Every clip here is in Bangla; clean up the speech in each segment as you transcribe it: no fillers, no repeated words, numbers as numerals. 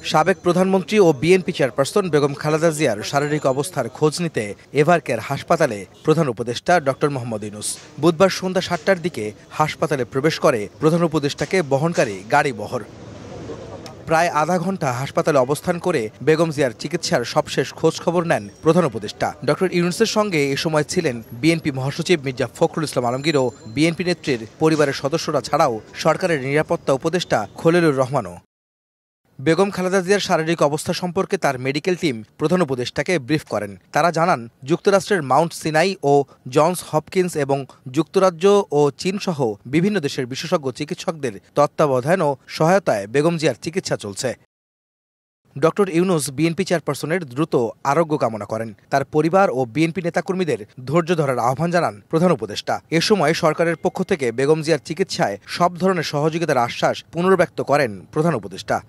সাবেক প্রধানমন্ত্রী ও বিএনপি চেয়ারপারসন বেগম খালেদা জিয়ার শারীরিক অবস্থার খোঁজ নিতে এভারকেয়ার হাসপাতালে প্রধান উপদেষ্টা ডক্টর মোহাম্মদ ইউনূস বুধবার সন্ধ্যা ৭টার দিকে হাসপাতালে প্রবেশ করে প্রধান উপদেষ্টাকে বহনকারী গাড়িবহর। প্রায় আধা ঘন্টা হাসপাতালে অবস্থান করে বেগম জিয়ার চিকিৎসার সবশেষ খোঁজ খবর নেন প্রধান উপদেষ্টা। ডক্টর ইউনূসের সঙ্গে এ সময় ছিলেন বিএনপি মহাসচিব মির্জা ফখরুল ইসলাম আলমগীর ও বিএনপি নেত্রীর পরিবারের সদস্যরা ছাড়াও সরকারের নিরাপত্তা উপদেষ্টা খলিলুর রহমানও। বেগম খালেদা জিয়ার শারীরিক অবস্থা সম্পর্কে তার মেডিকেল টিম প্রধান উপদেষ্টাকে ব্রিফ করেন। তারা জানান, যুক্তরাষ্ট্রের মাউন্ট সিনাই ও জনস হপকিন্স এবং যুক্তরাজ্য ও চীনসহ বিভিন্ন দেশের বিশেষজ্ঞ চিকিৎসকদের তত্ত্বাবধান ও সহায়তায় বেগম জিয়ার চিকিৎসা চলছে। ডক্টর ইউনূস বিএনপি চেয়ারপারসনের দ্রুত আরোগ্য কামনা করেন। তার পরিবার ও বিএনপি নেতাকর্মীদের ধৈর্য ধরার আহ্বান জানান প্রধান উপদেষ্টা। এ সময় সরকারের পক্ষ থেকে বেগম জিয়ার চিকিৎসায় সব ধরনের সহযোগিতার আশ্বাস পুনর্ব্যক্ত করেন প্রধান উপদেষ্টা।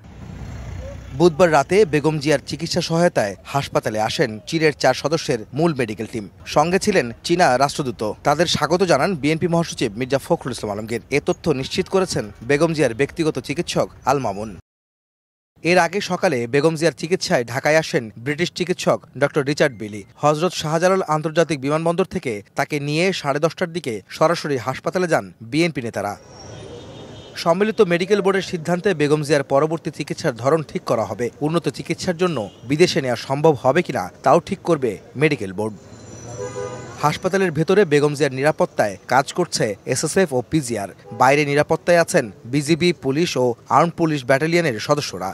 বুধবার রাতে বেগম জিয়ার চিকিৎসা সহায়তায় হাসপাতালে আসেন চীনের ৪ সদস্যের মূল মেডিকেল টিম। সঙ্গে ছিলেন চীনা রাষ্ট্রদূত। তাদের স্বাগত জানান বিএনপি মহাসচিব মির্জা ফখরুল ইসলাম আলমগীর। এ তথ্য নিশ্চিত করেছেন বেগম জিয়ার ব্যক্তিগত চিকিৎসক আল মামুন। এর আগে সকালে বেগম জিয়ার চিকিৎসায় ঢাকায় আসেন ব্রিটিশ চিকিৎসক ডক্টর রিচার্ড বিলি। হজরত শাহজালাল আন্তর্জাতিক বিমানবন্দর থেকে তাকে নিয়ে 10:30টার দিকে সরাসরি হাসপাতালে যান বিএনপি নেতারা। সম্মিলিত মেডিকেল বোর্ডের সিদ্ধান্তে বেগম জিয়ার পরবর্তী চিকিৎসার ধরন ঠিক করা হবে। উন্নত চিকিৎসার জন্য বিদেশে নেওয়া সম্ভব হবে কিনা তাও ঠিক করবে মেডিকেল বোর্ড। হাসপাতালের ভেতরে বেগম জিয়ার নিরাপত্তায় কাজ করছে এসএসএফ ও পিজিআর। বাইরে নিরাপত্তায় আছেন বিজিবি, পুলিশ ও আর্মড পুলিশ ব্যাটালিয়নের সদস্যরা।